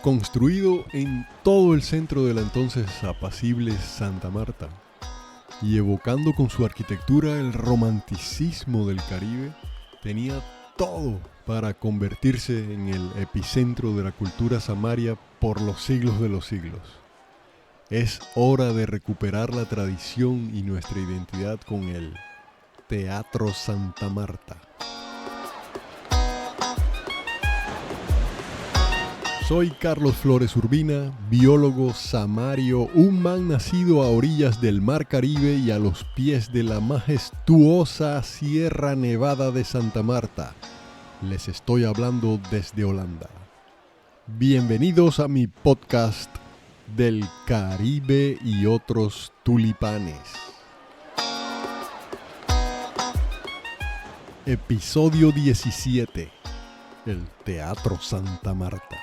construido en todo el centro de la entonces apacible Santa Marta y evocando con su arquitectura el romanticismo del Caribe, tenía todo para convertirse en el epicentro de la cultura samaria por los siglos de los siglos. Es hora de recuperar la tradición y nuestra identidad con el Teatro Santa Marta. Soy Carlos Flores Urbina, biólogo samario, un man nacido a orillas del Mar Caribe y a los pies de la majestuosa Sierra Nevada de Santa Marta. Les estoy hablando desde Holanda. Bienvenidos a mi podcast del Caribe y otros tulipanes. Episodio 17. El Teatro Santa Marta.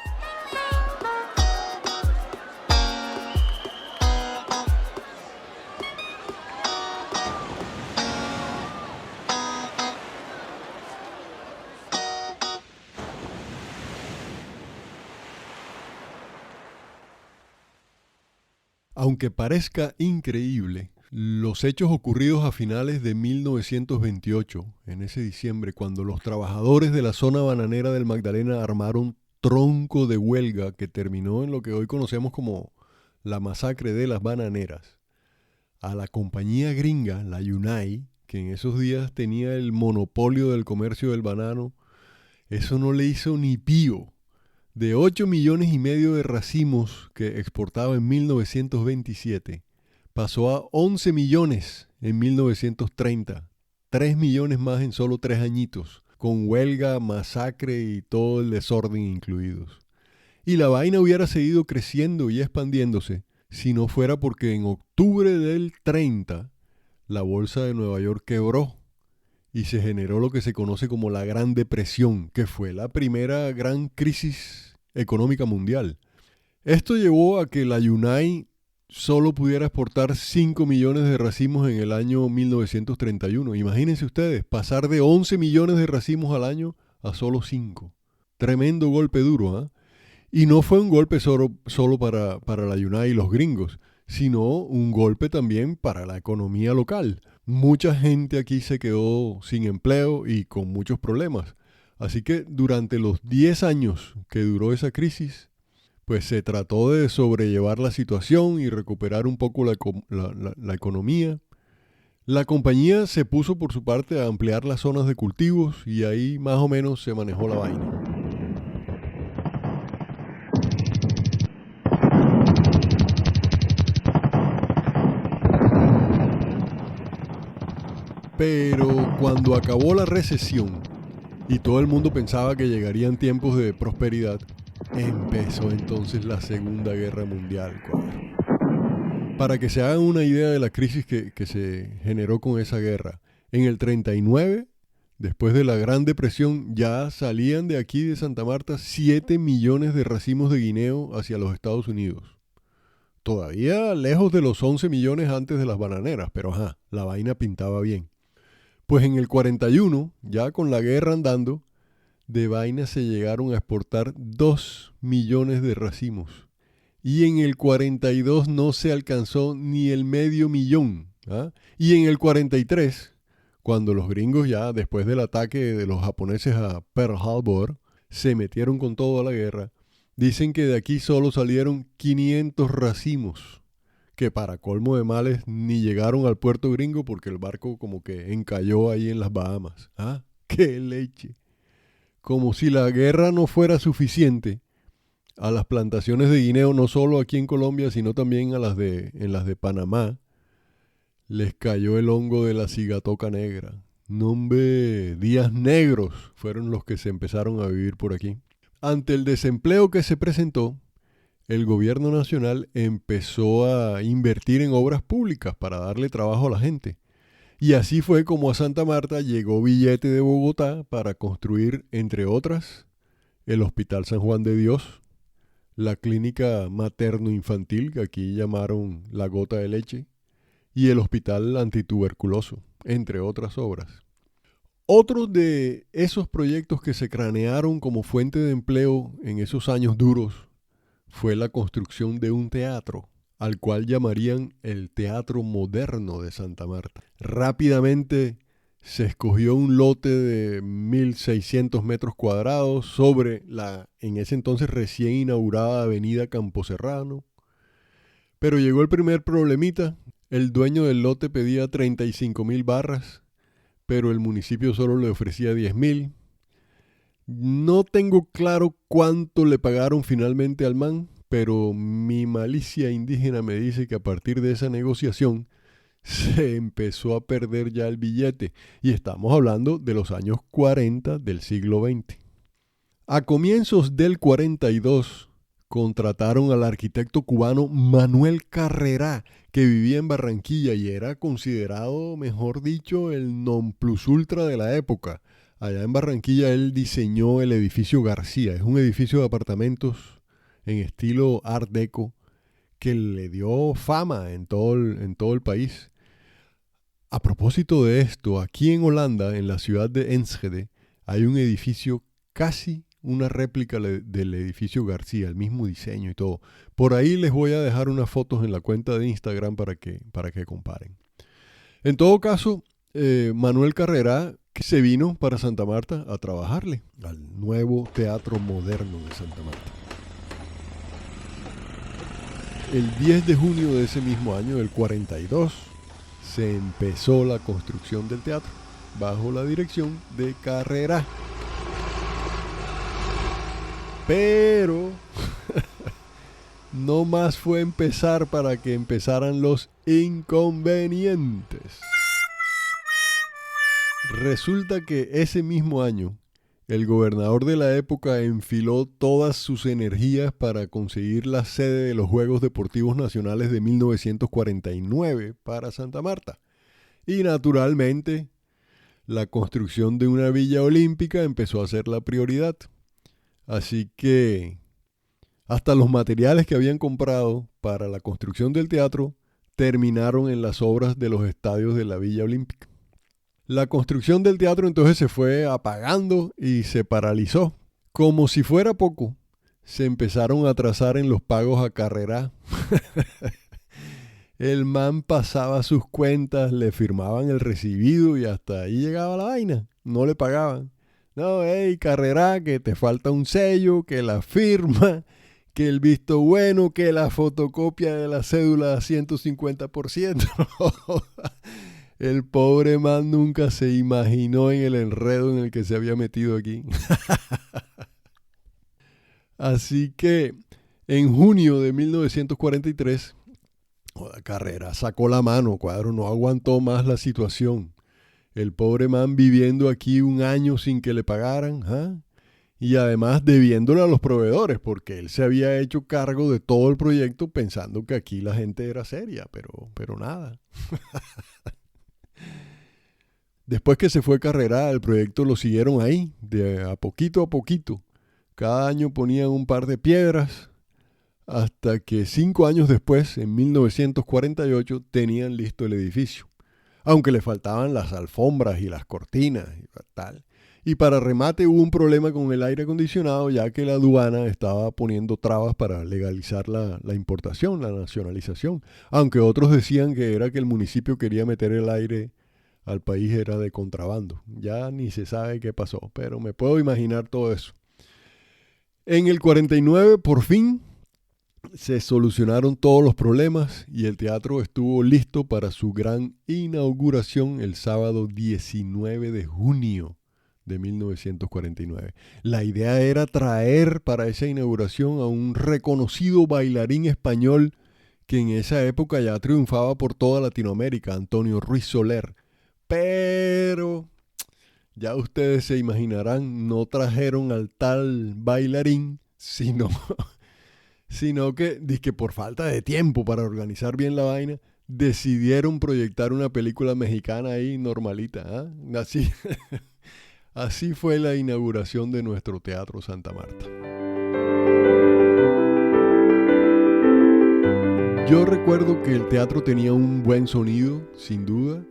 Aunque parezca increíble, los hechos ocurridos a finales de 1928, en ese diciembre, cuando los trabajadores de la zona bananera del Magdalena armaron tronco de huelga que terminó en lo que hoy conocemos como la masacre de las bananeras, a la compañía gringa, la UNAI, que en esos días tenía el monopolio del comercio del banano, eso no le hizo ni pío. De 8,5 millones de racimos que exportaba en 1927, pasó a 11 millones en 1930. 3 millones más en solo 3 añitos, con huelga, masacre y todo el desorden incluidos. Y la vaina hubiera seguido creciendo y expandiéndose si no fuera porque en octubre del 30 la bolsa de Nueva York quebró y se generó lo que se conoce como la Gran Depresión, que fue la primera gran crisis económica mundial. Esto llevó a que la UNAI solo pudiera exportar 5 millones de racimos en el año 1931. Imagínense ustedes, pasar de 11 millones de racimos al año a solo 5. Tremendo golpe duro, ¿eh? Y no fue un golpe solo para la UNAI y los gringos, sino un golpe también para la economía local. Mucha gente aquí se quedó sin empleo y con muchos problemas. Así que durante los 10 años que duró esa crisis, pues se trató de sobrellevar la situación y recuperar un poco la economía. La compañía se puso por su parte a ampliar las zonas de cultivos y ahí más o menos se manejó la vaina. Pero cuando acabó la recesión y todo el mundo pensaba que llegarían tiempos de prosperidad, empezó entonces la Segunda Guerra Mundial. Para que se hagan una idea de la crisis que se generó con esa guerra, en el 39, después de la Gran Depresión, ya salían de aquí de Santa Marta 7 millones de racimos de guineo hacia los Estados Unidos. Todavía lejos de los 11 millones antes de las bananeras, pero la vaina pintaba bien. Pues en el 41, ya con la guerra andando, de vaina se llegaron a exportar 2 millones de racimos. Y en el 42 no se alcanzó ni el 500,000. Y en el 43, cuando los gringos ya, después del ataque de los japoneses a Pearl Harbor, se metieron con todo a la guerra, dicen que de aquí solo salieron 500 racimos. Que para colmo de males ni llegaron al puerto gringo porque el barco como que encalló ahí en las Bahamas. ¡Qué leche! Como si la guerra no fuera suficiente, a las plantaciones de guineo, no solo aquí en Colombia, sino también en las de Panamá, les cayó el hongo de la cigatoca negra. Nombre, días negros fueron los que se empezaron a vivir por aquí. Ante el desempleo que se presentó, el gobierno nacional empezó a invertir en obras públicas para darle trabajo a la gente. Y así fue como a Santa Marta llegó billete de Bogotá para construir, entre otras, el Hospital San Juan de Dios, la clínica materno-infantil, que aquí llamaron La Gota de Leche, y el Hospital Antituberculoso, entre otras obras. Otros de esos proyectos que se cranearon como fuente de empleo en esos años duros fue la construcción de un teatro, al cual llamarían el Teatro Moderno de Santa Marta. Rápidamente se escogió un lote de 1.600 metros cuadrados sobre la en ese entonces recién inaugurada avenida Campo Serrano. Pero llegó el primer problemita. El dueño del lote pedía 35.000 barras, pero el municipio solo le ofrecía 10.000. No tengo claro cuánto le pagaron finalmente al man, pero mi malicia indígena me dice que a partir de esa negociación se empezó a perder ya el billete. Y estamos hablando de los años 40 del siglo XX. A comienzos del 42 contrataron al arquitecto cubano Manuel Carrera, que vivía en Barranquilla y era considerado, mejor dicho, el non plus ultra de la época. Allá en Barranquilla él diseñó el edificio García. Es un edificio de apartamentos en estilo Art Deco que le dio fama en todo el país. A propósito de esto, aquí en Holanda, en la ciudad de Enschede, hay un edificio casi una réplica del edificio García, el mismo diseño y todo. Por ahí les voy a dejar unas fotos en la cuenta de Instagram para que comparen. En todo caso, Manuel Carrera se vino para Santa Marta a trabajarle al nuevo Teatro Moderno de Santa Marta. El 10 de junio de ese mismo año, del 42, se empezó la construcción del teatro bajo la dirección de Carrera. Pero no más fue empezar para que empezaran los inconvenientes. Resulta que ese mismo año, el gobernador de la época enfiló todas sus energías para conseguir la sede de los Juegos Deportivos Nacionales de 1949 para Santa Marta. Y naturalmente, la construcción de una villa olímpica empezó a ser la prioridad. Así que hasta los materiales que habían comprado para la construcción del teatro terminaron en las obras de los estadios de la Villa Olímpica. La construcción del teatro entonces se fue apagando y se paralizó. Como si fuera poco, se empezaron a atrasar en los pagos a Carrera. El man pasaba sus cuentas, le firmaban el recibido y hasta ahí llegaba la vaina. No le pagaban. No, hey, Carrera, que te falta un sello, que la firma, que el visto bueno, que la fotocopia de la cédula 150%. El pobre man nunca se imaginó en el enredo en el que se había metido aquí. Así que en junio de 1943, Carrera sacó la mano, cuadro, no aguantó más la situación. El pobre man viviendo aquí un año sin que le pagaran, ¿eh? Y además debiéndole a los proveedores, porque él se había hecho cargo de todo el proyecto pensando que aquí la gente era seria, pero nada. Después que se fue Carrera, el proyecto lo siguieron ahí, de a poquito a poquito. Cada año ponían un par de piedras, hasta que 5 años después, en 1948, tenían listo el edificio. Aunque le faltaban las alfombras y las cortinas y tal. Y para remate hubo un problema con el aire acondicionado, ya que la aduana estaba poniendo trabas para legalizar la importación, la nacionalización. Aunque otros decían que era que el municipio quería meter el aire al país, era de contrabando. Ya ni se sabe qué pasó, pero me puedo imaginar todo eso. En el 49, por fin, se solucionaron todos los problemas y el teatro estuvo listo para su gran inauguración el sábado 19 de junio de 1949. La idea era traer para esa inauguración a un reconocido bailarín español que en esa época ya triunfaba por toda Latinoamérica, Antonio Ruiz Soler. Pero ya ustedes se imaginarán, no trajeron al tal bailarín, sino que por falta de tiempo para organizar bien la vaina, decidieron proyectar una película mexicana ahí normalita. ¿Eh? Así fue la inauguración de nuestro Teatro Santa Marta. Yo recuerdo que el teatro tenía un buen sonido, sin duda.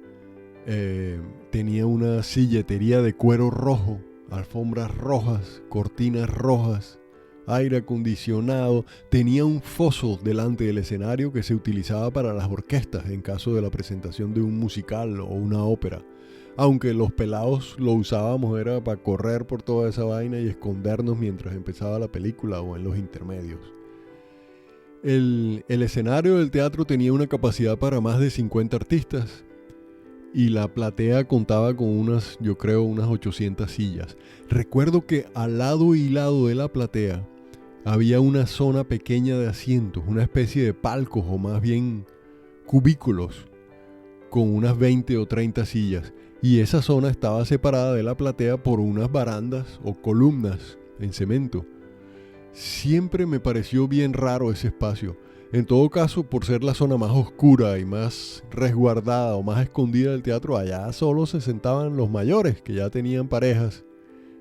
Tenía una silletería de cuero rojo, alfombras rojas, cortinas rojas, aire acondicionado, tenía un foso delante del escenario que se utilizaba para las orquestas en caso de la presentación de un musical o una ópera. Aunque los pelados lo usábamos era para correr por toda esa vaina y escondernos mientras empezaba la película o en los intermedios. El escenario del teatro tenía una capacidad para más de 50 artistas y la platea contaba con unas 800 sillas. Recuerdo que al lado y lado de la platea había una zona pequeña de asientos, una especie de palcos o más bien cubículos con unas 20 o 30 sillas. Y esa zona estaba separada de la platea por unas barandas o columnas en cemento. Siempre me pareció bien raro ese espacio. En todo caso, por ser la zona más oscura y más resguardada o más escondida del teatro, allá solo se sentaban los mayores que ya tenían parejas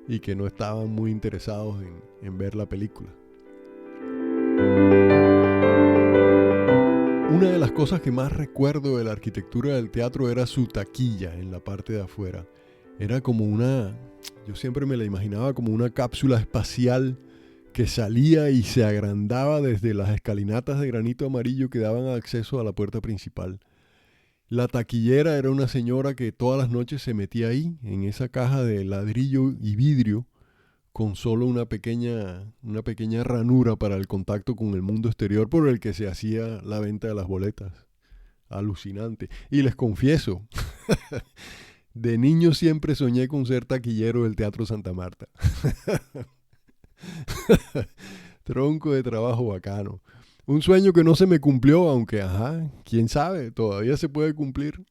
y que no estaban muy interesados en ver la película. Una de las cosas que más recuerdo de la arquitectura del teatro era su taquilla en la parte de afuera. Era como yo siempre me la imaginaba como una cápsula espacial que salía y se agrandaba desde las escalinatas de granito amarillo que daban acceso a la puerta principal. La taquillera era una señora que todas las noches se metía ahí, en esa caja de ladrillo y vidrio, con solo una pequeña ranura para el contacto con el mundo exterior por el que se hacía la venta de las boletas. Alucinante. Y les confieso, de niño siempre soñé con ser taquillero del Teatro Santa Marta. Tronco de trabajo bacano. Un sueño que no se me cumplió, aunque, quién sabe, todavía se puede cumplir.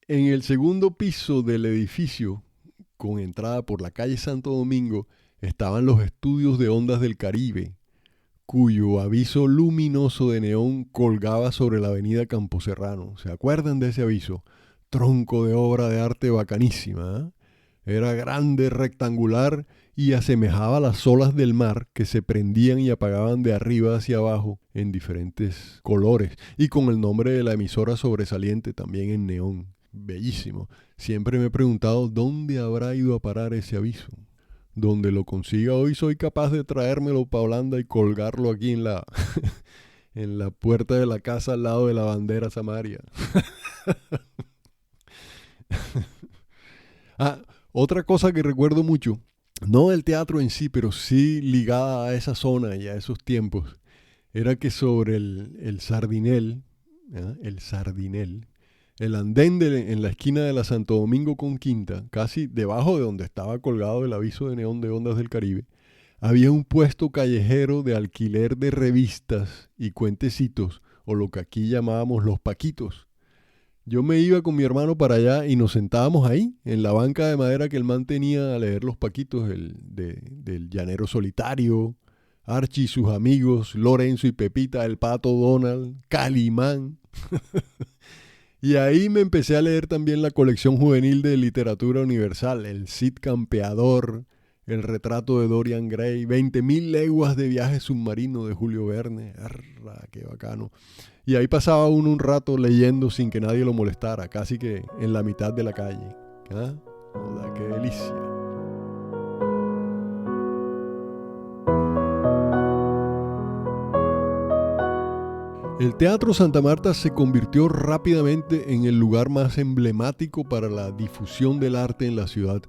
En el segundo piso del edificio, con entrada por la calle Santo Domingo, estaban los estudios de Ondas del Caribe, cuyo aviso luminoso de neón colgaba sobre la avenida Campo Serrano. ¿Se acuerdan de ese aviso? Tronco de obra de arte bacanísima, ¿eh? Era grande, rectangular y asemejaba las olas del mar que se prendían y apagaban de arriba hacia abajo en diferentes colores y con el nombre de la emisora sobresaliente también en neón. Bellísimo. Siempre me he preguntado dónde habrá ido a parar ese aviso. Donde lo consiga hoy soy capaz de traérmelo para Holanda y colgarlo aquí en la puerta de la casa al lado de la bandera Samaria. Otra cosa que recuerdo mucho, no del teatro en sí, pero sí ligada a esa zona y a esos tiempos, era que sobre el Sardinel, el andén en la esquina de la Santo Domingo con Quinta, casi debajo de donde estaba colgado el aviso de neón de Ondas del Caribe, había un puesto callejero de alquiler de revistas y cuentecitos, o lo que aquí llamábamos los paquitos. Yo me iba con mi hermano para allá y nos sentábamos ahí, en la banca de madera que el man tenía a leer los paquitos del Llanero Solitario, Archie y sus amigos, Lorenzo y Pepita, el Pato Donald, Calimán. Y ahí me empecé a leer también la colección juvenil de literatura universal, el Cid Campeador, el retrato de Dorian Gray, 20.000 leguas de viaje submarino de Julio Verne. ¡Arra, qué bacano! Y ahí pasaba uno un rato leyendo sin que nadie lo molestara, casi que en la mitad de la calle. ¡Joder, qué delicia! El Teatro Santa Marta se convirtió rápidamente en el lugar más emblemático para la difusión del arte en la ciudad.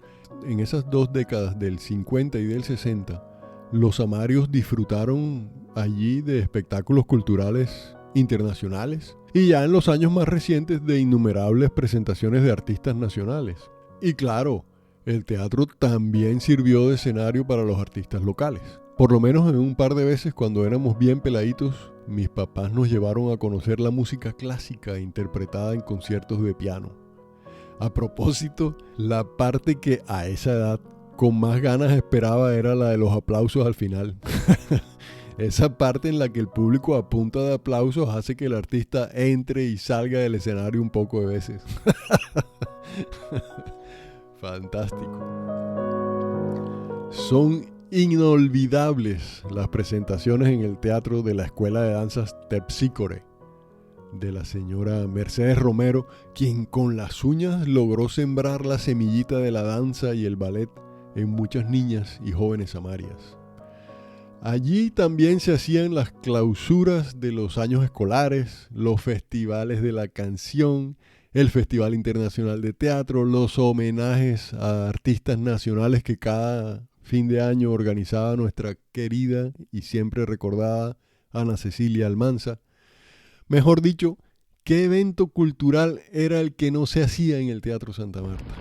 En esas 2 décadas del 50 y del 60, los amarios disfrutaron allí de espectáculos culturales internacionales y ya en los años más recientes de innumerables presentaciones de artistas nacionales. Y claro, el teatro también sirvió de escenario para los artistas locales. Por lo menos en un par de veces cuando éramos bien peladitos, mis papás nos llevaron a conocer la música clásica interpretada en conciertos de piano. A propósito, la parte que a esa edad con más ganas esperaba era la de los aplausos al final. Esa parte en la que el público a punta de aplausos hace que el artista entre y salga del escenario un poco de veces. Fantástico. Son inolvidables las presentaciones en el teatro de la Escuela de Danzas Terpsícore de la señora Mercedes Romero, quien con las uñas logró sembrar la semillita de la danza y el ballet en muchas niñas y jóvenes samarias. Allí también se hacían las clausuras de los años escolares, los festivales de la canción, el Festival Internacional de Teatro, los homenajes a artistas nacionales que cada fin de año organizaba nuestra querida y siempre recordada Ana Cecilia Almanza. Mejor dicho, ¿qué evento cultural era el que no se hacía en el Teatro Santa Marta?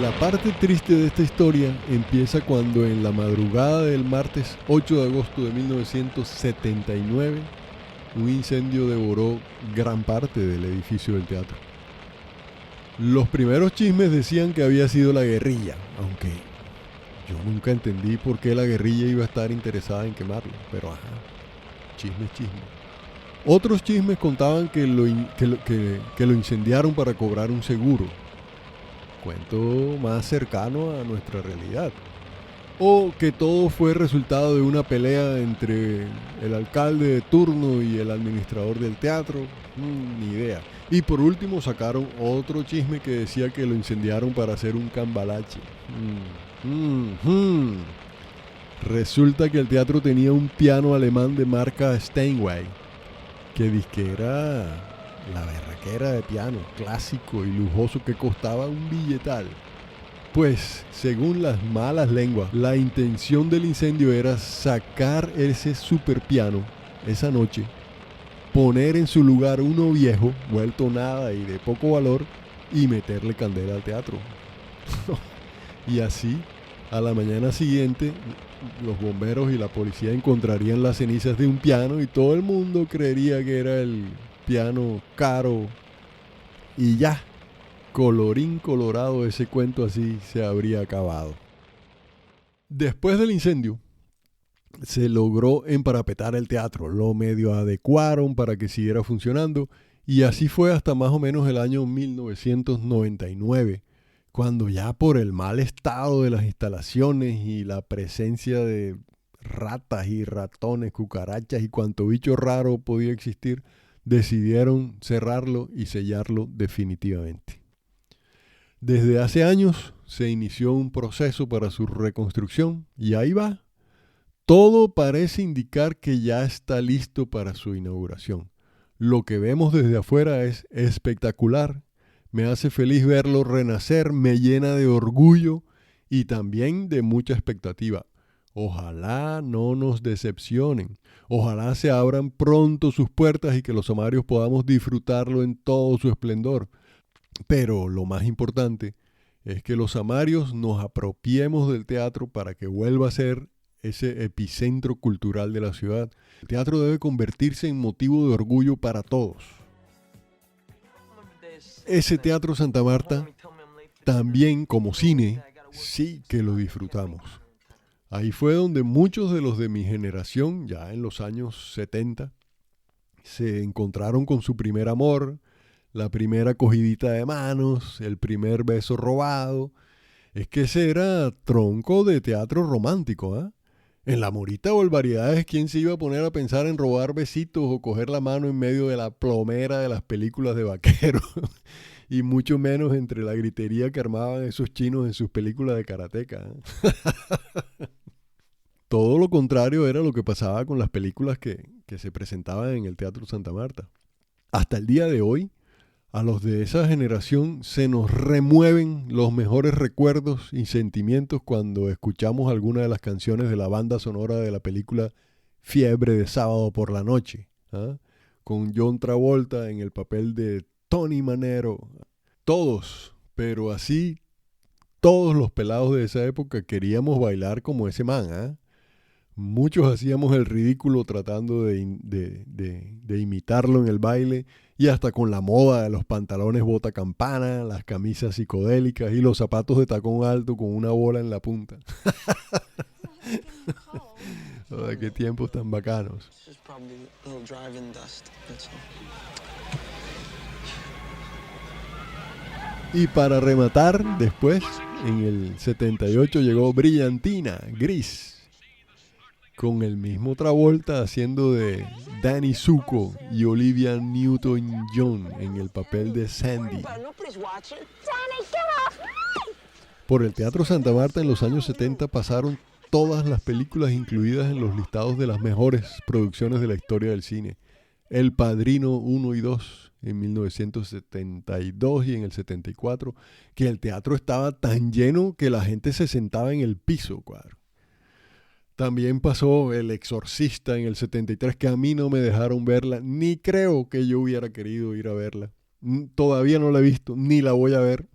La parte triste de esta historia empieza cuando en la madrugada del martes 8 de agosto de 1979 un incendio devoró gran parte del edificio del teatro. Los primeros chismes decían que había sido la guerrilla, aunque yo nunca entendí por qué la guerrilla iba a estar interesada en quemarlo, pero ajá, chisme. Otros chismes contaban que lo incendiaron para cobrar un seguro. Cuento más cercano a nuestra realidad. O que todo fue resultado de una pelea entre el alcalde de turno y el administrador del teatro. Ni idea. Y por último sacaron otro chisme que decía que lo incendiaron para hacer un cambalache. Resulta que el teatro tenía un piano alemán de marca Steinway, que dizque era la berraquera de piano, clásico y lujoso, que costaba un billetal. Pues, según las malas lenguas, la intención del incendio era sacar ese super piano esa noche, poner en su lugar uno viejo, vuelto nada y de poco valor, y meterle candela al teatro. Y así, a la mañana siguiente, los bomberos y la policía encontrarían las cenizas de un piano y todo el mundo creería que era el piano caro. Y ya, colorín colorado, ese cuento así se habría acabado. Después del incendio, se logró emparapetar el teatro, lo medio adecuaron para que siguiera funcionando, y así fue hasta más o menos el año 1999, cuando ya por el mal estado de las instalaciones y la presencia de ratas y ratones, cucarachas y cuanto bicho raro podía existir, decidieron cerrarlo y sellarlo definitivamente. Desde hace años se inició un proceso para su reconstrucción y ahí va. Todo parece indicar que ya está listo para su inauguración. Lo que vemos desde afuera es espectacular. Me hace feliz verlo renacer, me llena de orgullo y también de mucha expectativa. Ojalá no nos decepcionen. Ojalá se abran pronto sus puertas y que los samarios podamos disfrutarlo en todo su esplendor. Pero lo más importante es que los samarios nos apropiemos del teatro para que vuelva a ser ese epicentro cultural de la ciudad. El teatro debe convertirse en motivo de orgullo para todos. Ese Teatro Santa Marta, también como cine, sí que lo disfrutamos. Ahí fue donde muchos de los de mi generación, ya en los años 70, se encontraron con su primer amor, la primera cogidita de manos, el primer beso robado. Es que ese era tronco de teatro romántico, ¿eh? En La Morita o el Variedades, ¿quién se iba a poner a pensar en robar besitos o coger la mano en medio de la plomera de las películas de vaqueros? Y mucho menos entre la gritería que armaban esos chinos en sus películas de karateca, ¿eh? Todo lo contrario era lo que pasaba con las películas que se presentaban en el Teatro Santa Marta. Hasta el día de hoy, a los de esa generación se nos remueven los mejores recuerdos y sentimientos cuando escuchamos alguna de las canciones de la banda sonora de la película Fiebre de Sábado por la Noche, ¿eh? Con John Travolta en el papel de Tony Manero. Todos, pero así, todos los pelados de esa época queríamos bailar como ese man, ¿eh? Muchos hacíamos el ridículo tratando de imitarlo en el baile, y hasta con la moda de los pantalones bota campana, las camisas psicodélicas y los zapatos de tacón alto con una bola en la punta. Oh, qué tiempos tan bacanos. Y para rematar, después, en el 78 llegó Brillantina, Gris. con el mismo Travolta haciendo de Danny Zuko y Olivia Newton-John en el papel de Sandy. Por el Teatro Santa Marta en los años 70 pasaron todas las películas incluidas en los listados de las mejores producciones de la historia del cine. El Padrino 1 y 2 en 1972 y en el 74, que el teatro estaba tan lleno que la gente se sentaba en el piso, cuadro. También pasó El Exorcista en el 73, que a mí no me dejaron verla, ni creo que yo hubiera querido ir a verla. Todavía no la he visto, ni la voy a ver.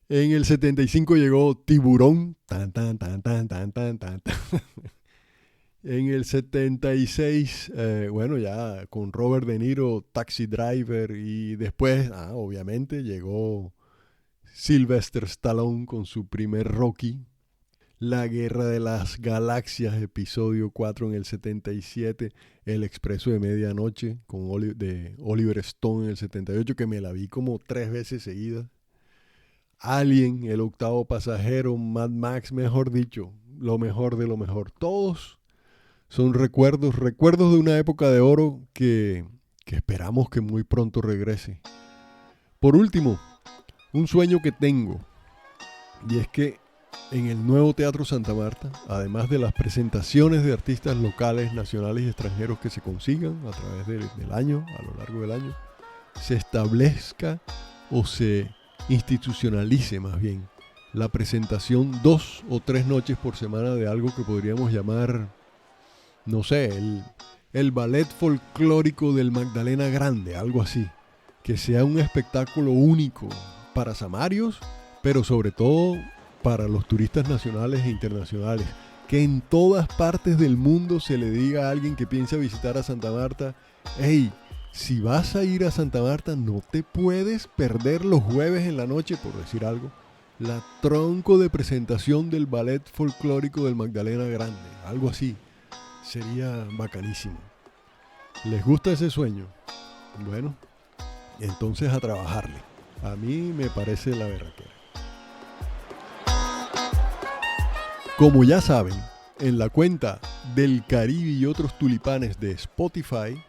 En el 75 llegó Tiburón. Tan, tan, tan, tan, tan, tan, tan. En el 76, bueno, ya con Robert De Niro, Taxi Driver. Y después, obviamente, llegó Sylvester Stallone con su primer Rocky. La Guerra de las Galaxias, episodio 4 en el 77. El Expreso de Medianoche de Oliver Stone en el 78, que me la vi como 3 veces seguidas. Alien, El Octavo Pasajero, Mad Max, mejor dicho, lo mejor de lo mejor. Todos son recuerdos de una época de oro que esperamos que muy pronto regrese. Por último, un sueño que tengo, y es que en el nuevo Teatro Santa Marta, además de las presentaciones de artistas locales, nacionales y extranjeros que se consigan a través del año, a lo largo del año, se establezca o se institucionalice más bien la presentación 2 o 3 noches por semana de algo que podríamos llamar, no sé, el ballet folclórico del Magdalena Grande, algo así, que sea un espectáculo único para samarios, pero sobre todo para los turistas nacionales e internacionales, que en todas partes del mundo se le diga a alguien que piensa visitar a Santa Marta: hey, si vas a ir a Santa Marta, no te puedes perder los jueves en la noche, por decir algo, la tronco de presentación del ballet folclórico del Magdalena Grande. Algo así. Sería bacanísimo. ¿Les gusta ese sueño? Bueno, entonces a trabajarle. A mí me parece la berraquera. Como ya saben, en la cuenta del Caribe y otros tulipanes de Spotify,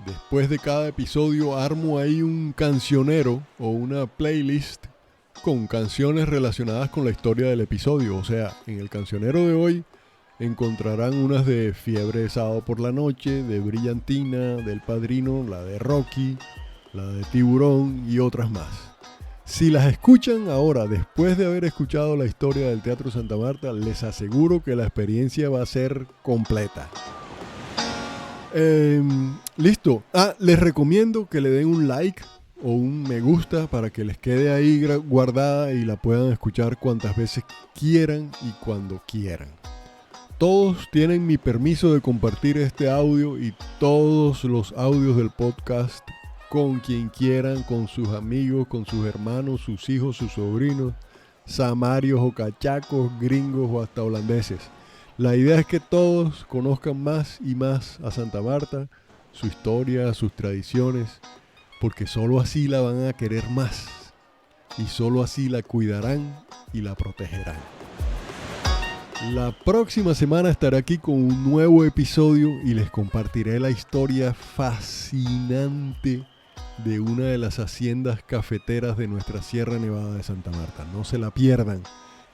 después de cada episodio armo ahí un cancionero o una playlist con canciones relacionadas con la historia del episodio. O sea, en el cancionero de hoy encontrarán unas de Fiebre de Sábado por la Noche, de Brillantina, del Padrino, la de Rocky, la de Tiburón y otras más. Si las escuchan ahora, después de haber escuchado la historia del Teatro Santa Marta, les aseguro que la experiencia va a ser completa. Listo. Les recomiendo que le den un like o un me gusta para que les quede ahí guardada y la puedan escuchar cuantas veces quieran y cuando quieran. Todos tienen mi permiso de compartir este audio y todos los audios del podcast con quien quieran, con sus amigos, con sus hermanos, sus hijos, sus sobrinos, samarios o cachacos, gringos o hasta holandeses. La idea es que todos conozcan más y más a Santa Marta, su historia, sus tradiciones, porque solo así la van a querer más y solo así la cuidarán y la protegerán. La próxima semana estaré aquí con un nuevo episodio y les compartiré la historia fascinante de una de las haciendas cafeteras de nuestra Sierra Nevada de Santa Marta. No se la pierdan.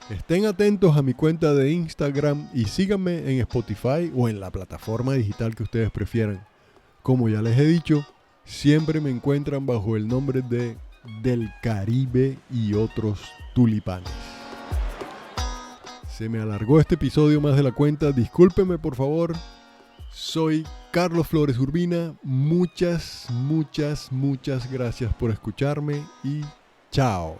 Estén atentos a mi cuenta de Instagram y síganme en Spotify o en la plataforma digital que ustedes prefieran. Como ya les he dicho, siempre me encuentran bajo el nombre de Del Caribe y otros tulipanes. Se me alargó este episodio más de la cuenta. Discúlpenme, por favor. Soy Carlos Flores Urbina. Muchas gracias por escucharme y chao.